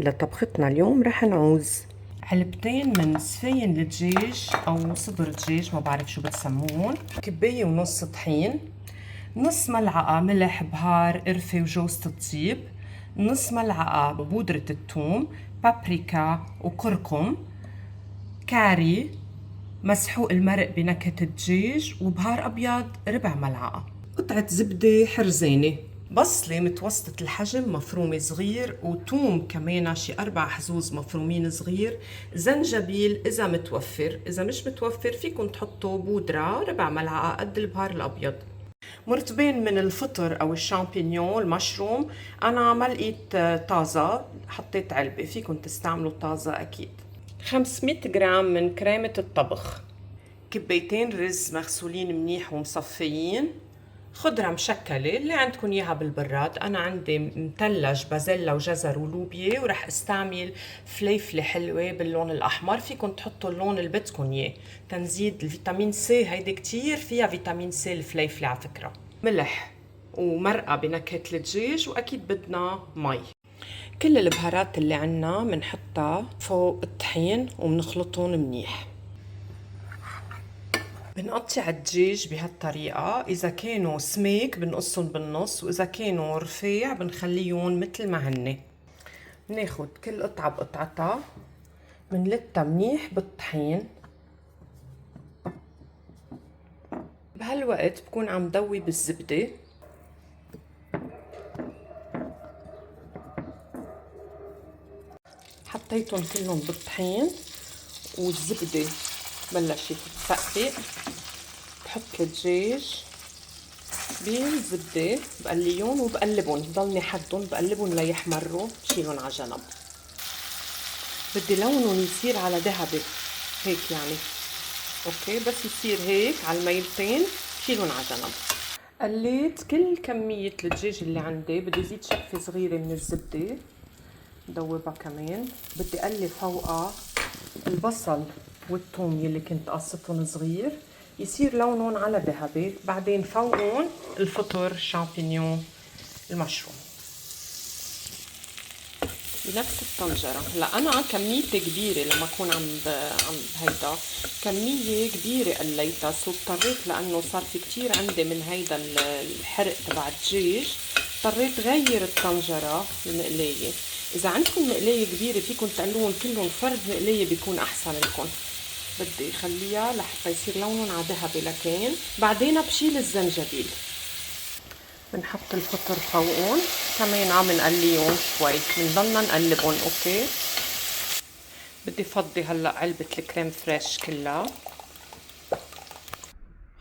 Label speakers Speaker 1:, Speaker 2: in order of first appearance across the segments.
Speaker 1: لطبختنا اليوم رح نعوز علبتين من سفين الدجاج او صدر دجاج، ما بعرف شو بتسمون، كباية ونص طحين، نص ملعقة ملح بهار قرفة وجوز الطيب، نص ملعقة بودرة الثوم، بابريكا وكركم، كاري، مسحوق المرق بنكهة الدجاج، وبهار أبيض ربع ملعقة، قطعة زبدة حرزانة، بصلة متوسطة الحجم مفرومة صغير، وتوم كمان شي 4 حزوز مفرومين صغير، زنجبيل إذا متوفر، إذا مش متوفر فيكن تحطوا بودرة ربع ملعقة قد البهار الأبيض. مرتبين من الفطر أو الشامبينيون المشروم، أنا ما لقيت طازة حطيت علبة، فيكن تستعملوا طازة أكيد. 500 جرام من كريمة الطبخ، كبيتين رز مغسولين منيح ومصفيين، خضرة مشكلة اللي عندكن إياها بالبراد، أنا عندي مثلج بازيلا وجزر ولوبيا، ورح استعمل فليفلة حلوة باللون الأحمر، فيكن تحطوا اللون اللي بدكن إياه تنزيد الفيتامين سي، هيدي كتير فيها فيتامين سي الفليفلة على فكرة. ملح ومرقة بنكهة الدجاج، وأكيد بدنا مي. كل البهارات اللي عنا منحطها فوق الطحين ومنخلطهم منيح. بنقطع الدجاج بهالطريقة، إذا كانوا سميك بنقصهم بالنص، وإذا كانوا رفيع بنخليهم مثل ما هن. بناخد كل قطعة بقطعتها بنلتها منيح بالطحين. بهالوقت بكون عم دوي بالزبدة، حطيتهم كلهم بالطحين والزبدة بلشت تسقي، بحط الدجاج بالزبدة بقليهم وبقلبهم، بضلني حدهم بقلبهم ليحمروا، بشيلهم على جنب. بدي لونهم يصير على ذهبي هيك يعني، اوكي، بس يصير هيك على الميلتين بشيلهم على جنب. قليت كل كمية الدجاج اللي عندي، بدي زيد شقفة صغيرة من الزبدة دوبها كمان، بدي اقلي فوقها البصل والثوم يلي كنت قصتهم صغير يصير لونهم على ذهبي، بعدين فوقهم الفطر شامبينيون المشروم بنفس الطنجرة. هلا أنا كميتي كبيرة لما أكون عم هيدا كمية كبيرة قليتها، سو اضطريت لأنه صار في كتير عندي من هيدا الحرق تبع الدجاج، اضطريت غير الطنجرة المقلية. إذا عندكم مقلية كبيرة فيكم تقلوهم كلهم فرد مقلية بيكون أحسن لكم. بدي اخليها لحتى يصير لونهم على ذهبي، لكن بعدين بشيل الزنجبيل. بنحط الفطر فوقهم كمان عم نقليهم شوي، بنضلنا نقلبهم. اوكي، بدي فضي هلا علبة الكريم فريش كلها،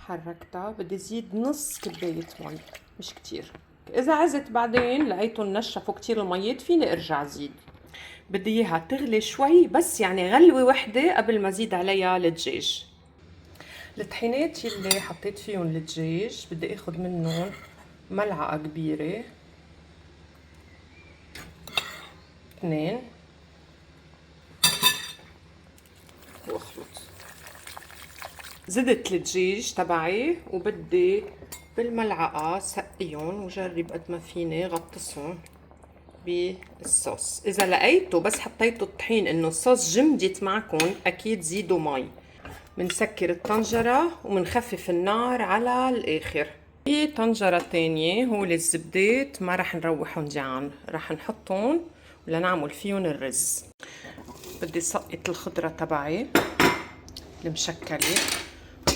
Speaker 1: حركتها، بدي زيد نص كباية مي مش كتير، اذا عزت بعدين لقيتهم نشفوا كتير الميات فيني ارجع زيد. بدي اياها تغلي شوي، بس يعني غلوة وحدة قبل ما زيد عليها الدجاج. الطحينات يلي حطيت فيهم الدجاج بدي اخد منهم ملعقة كبيرة، 2، واخلط. زدت الدجاج تبعي وبدي بالملعقة سقيهم وجرب قد ما فيني غطسهم بالصوص. اذا لقيتوا بس حطيتوا الطحين انه الصوص جمدت معكم اكيد زيدوا مي. بنسكر الطنجرة وبنخفف النار على الاخر. في طنجرة تانية هول الزبدات ما رح نروحهم جعان، رح نحطهم ولنعمل فيهم الرز. بدي سقط الخضرة تبعي المشكلة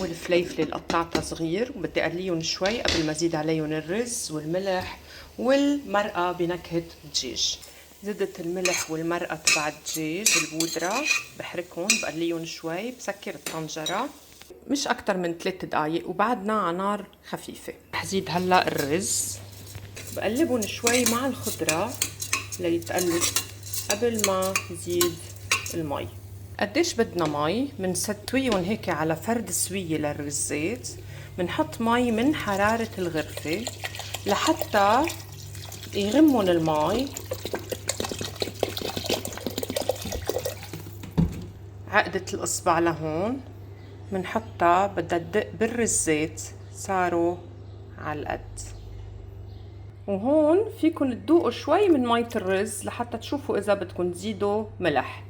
Speaker 1: والفليفلة اللي قطعتها صغير، وبدي اقليهم شوي قبل ما زيد عليهم الرز والملح والمرقة بنكهة الدجاج. زدت الملح والمرقة تبع الدجاج البودرة، بحركهم بقليهم شوي، بسكر الطنجرة مش اكتر من 3 دقايق، وبعدنا على نار خفيفة. رح زيد هلا الرز، بقلبهم شوي مع الخضرة ليتقلب قبل ما زيد المي. قديش بدنا مي؟ منستويهم هيك على فرد سوية للرزات، منحط مي من حرارة الغرفة لحتى يغمون المي. عقدة الإصبع لهون منحطها، بدها تدق بالرزات صاروا على القد. وهون فيكن تذوقوا شوي من مية الرز لحتى تشوفوا إذا بدكن تزيدوا ملح.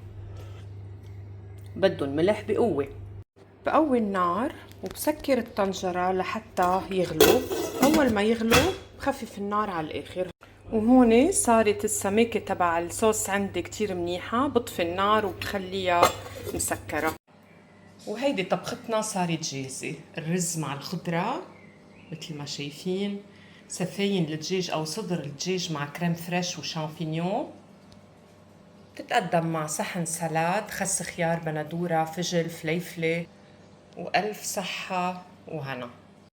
Speaker 1: بدهم ملح بقوة. بقوي النار وبسكر الطنجرة لحتى يغلوا. أول ما يغلوا بخفف النار على الآخر. وهون صارت السماكة تبع الصوص عندي كتير منيحة. بطفي النار وبخليها مسكرة. وهيدي طبختنا صارت جاهزة. الرز مع الخضرة مثل ما شايفين، سفاين الدجاج أو صدر الدجاج مع كريم فريش وشامبينيون. تتقدم مع صحن سلاد، خس خيار، بندورة، فجل، فليفلة، وألف صحة وهنا.